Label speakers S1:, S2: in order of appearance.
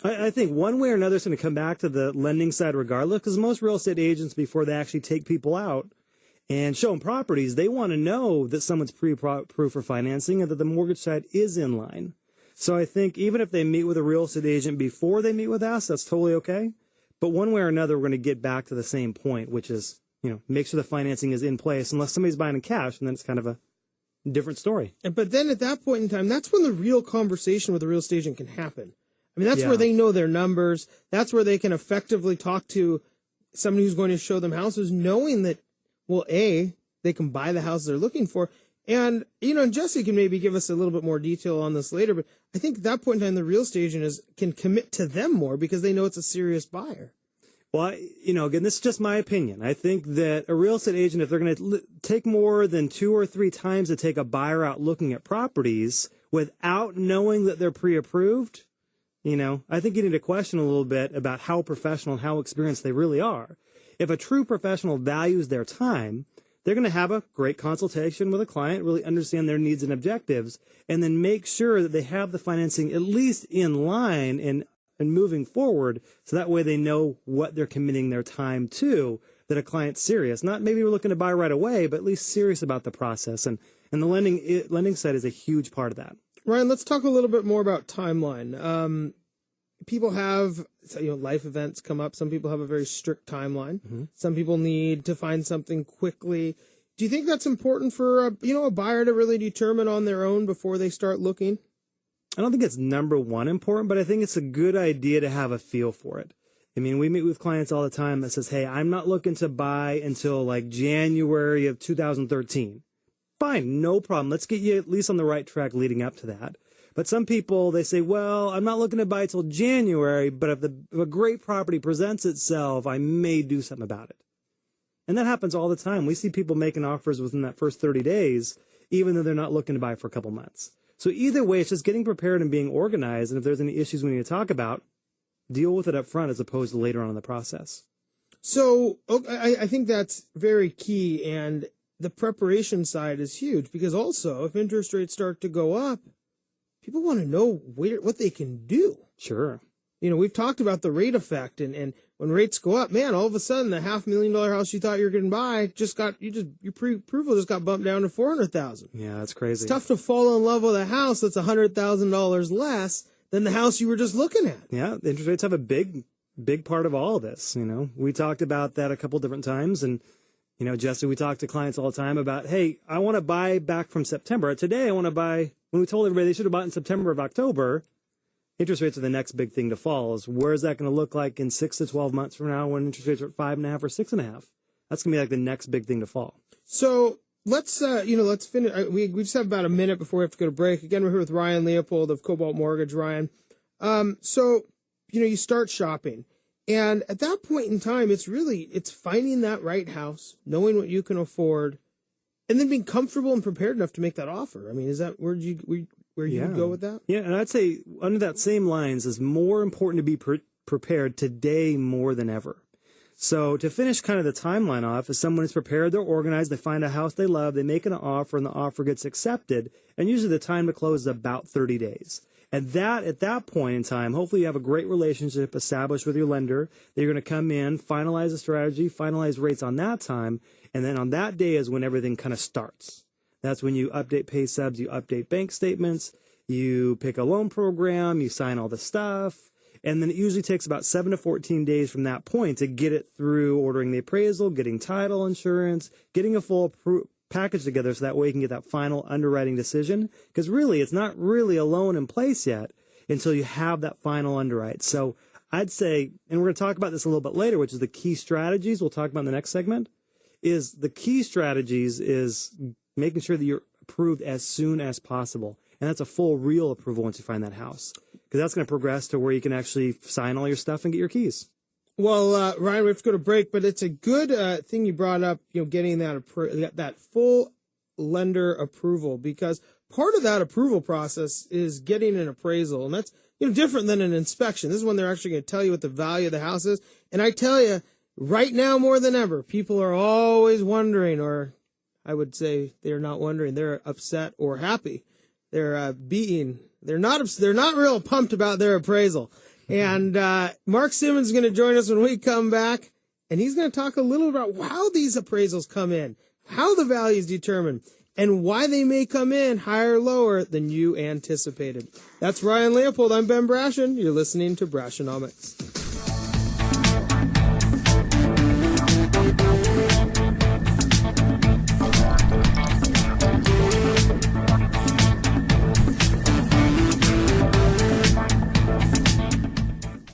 S1: I think one way or another it's going to come back to the lending side regardless, because most real estate agents, before they actually take people out and show them properties, they want to know that someone's pre-approved for financing and that the mortgage side is in line. So I think even if they meet with a real estate agent before they meet with us, that's totally okay. But one way or another, we're going to get back to the same point, which is, make sure the financing is in place. Unless somebody's buying in cash, and then it's kind of a different story.
S2: But then at that point in time, that's when the real conversation with the real estate agent can happen. I mean, that's where they know their numbers. That's where they can effectively talk to somebody who's going to show them houses, knowing that, well, A, they can buy the house they're looking for. And, and Jesse can maybe give us a little bit more detail on this later, but I think at that point in time, the real estate agent can commit to them more because they know it's a serious buyer.
S1: Well, again, this is just my opinion. I think that a real estate agent, if they're going to take more than 2 or 3 times to take a buyer out looking at properties without knowing that they're pre-approved, I think you need to question a little bit about how professional and how experienced they really are. If a true professional values their time, they're going to have a great consultation with a client, really understand their needs and objectives, and then make sure that they have the financing at least in line and moving forward, so that way they know what they're committing their time to, that a client's serious. Not maybe we're looking to buy right away, but at least serious about the process. And the lending side is a huge part of that.
S2: Ryan, let's talk a little bit more about timeline. People have, life events come up. Some people have a very strict timeline. Mm-hmm. Some people need to find something quickly. Do you think that's important for a buyer to really determine on their own before they start looking?
S1: I don't think it's number one important, but I think it's a good idea to have a feel for it. I mean, we meet with clients all the time that says, hey, I'm not looking to buy until like January of 2013. Fine, no problem. Let's get you at least on the right track leading up to that. But some people, they say, well, I'm not looking to buy till January, but if a great property presents itself, I may do something about it. And that happens all the time. We see people making offers within that first 30 days, even though they're not looking to buy for a couple months. So either way, it's just getting prepared and being organized. And if there's any issues we need to talk about, deal with it up front as opposed to later on in the process.
S2: So I think that's very key. And the preparation side is huge, because also if interest rates start to go up, people want to know what they can do.
S1: Sure.
S2: We've talked about the rate effect, and when rates go up, man, all of a sudden the $500,000 house you thought you were going to buy your pre-approval just got bumped down to $400,000.
S1: Yeah, that's crazy.
S2: It's tough to fall in love with a house that's $100,000 less than the house you were just looking at.
S1: Yeah, the interest rates have a big part of all of this. We talked about that a couple different times, and Jesse, we talk to clients all the time about, hey, I want to buy back from September. Today, I want to buy. When we told everybody they should have bought in September or October, interest rates are the next big thing to fall. Is where is that going to look like in 6 to 12 months from now when interest rates are at 5.5 or 6.5? That's going to be like the next big thing to fall.
S2: So let's finish. We just have about a minute before we have to go to break. Again, we're here with Ryan Leopold of Cobalt Mortgage. Ryan, so you start shopping, and at that point in time, it's finding that right house, knowing what you can afford, and then being comfortable and prepared enough to make that offer. I mean, is that where you would go with that?
S1: Yeah, and I'd say under that same lines is more important to be prepared today more than ever. So to finish kind of the timeline off, is someone is prepared, they're organized, they find a house they love, they make an offer, and the offer gets accepted, and usually the time to close is about 30 days. And at that point in time, hopefully you have a great relationship established with your lender. They're going to come in, finalize a strategy, finalize rates on that time, and then on that day is when everything kind of starts. That's when you update pay stubs, you update bank statements, you pick a loan program, you sign all the stuff, and then it usually takes about 7 to 14 days from that point to get it through ordering the appraisal, getting title insurance, getting a full package together so that way you can get that final underwriting decision. Because really, it's not really a loan in place yet until you have that final underwrite. So I'd say, and we're going to talk about this a little bit later, which is the key strategies we'll talk about in the next segment, is the key strategies is making sure that you're approved as soon as possible. And that's a full real approval once you find that house, because that's going to progress to where you can actually sign all your stuff and get your keys.
S2: Well, Ryan, we have to go to break, but it's a good thing you brought up, getting that full lender approval, because part of that approval process is getting an appraisal, and that's different than an inspection. This is when they're actually going to tell you what the value of the house is. And I tell you, right now more than ever, people are always wondering, or I would say they're not wondering, they're upset or happy. They're not real pumped about their appraisal. And Mark Simmons is going to join us when we come back, and he's going to talk a little about how these appraisals come in, how the value is determined, and why they may come in higher or lower than you anticipated. That's Ryan Leopold. I'm Ben Brashen. You're listening to Brashenomics.